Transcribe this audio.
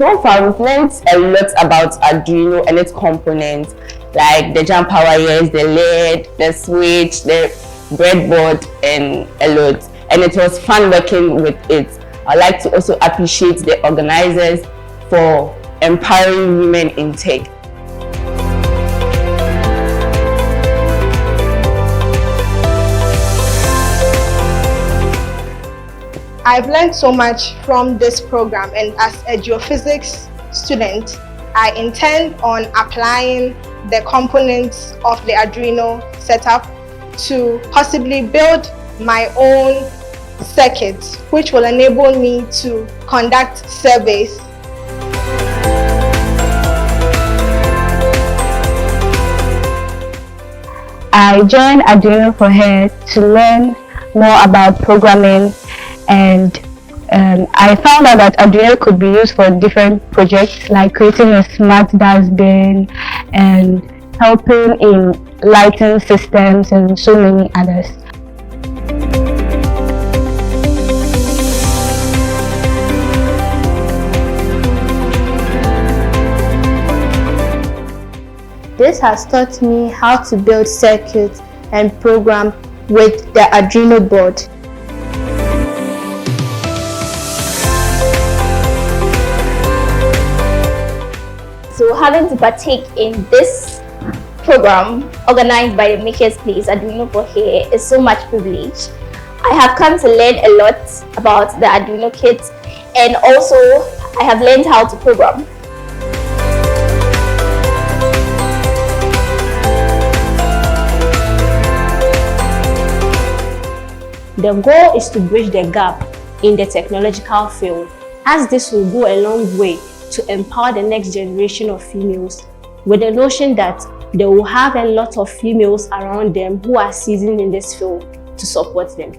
So far, we've learned a lot about Arduino and its components, like the jump power wires, the LED, the switch, the breadboard, and a lot. And it was fun working with it. I'd like to also appreciate the organizers for empowering women in tech. I've learned so much from this program, and as a geophysics student, I intend on applying the components of the Arduino setup to possibly build my own circuit, which will enable me to conduct surveys. I joined Arduino for Her to learn more about programming, and I found out that Arduino could be used for different projects like creating a smart dustbin and helping in lighting systems and so many others. This has taught me how to build circuits and program with the Arduino board. So having to partake in this program organized by the MakersPlace Arduino for Hair is so much privilege. I have come to learn a lot about the Arduino kit, and also I have learned how to program. The goal is to bridge the gap in the technological field, as this will go a long way to empower the next generation of females, with the notion that they will have a lot of females around them who are seasoned in this field to support them.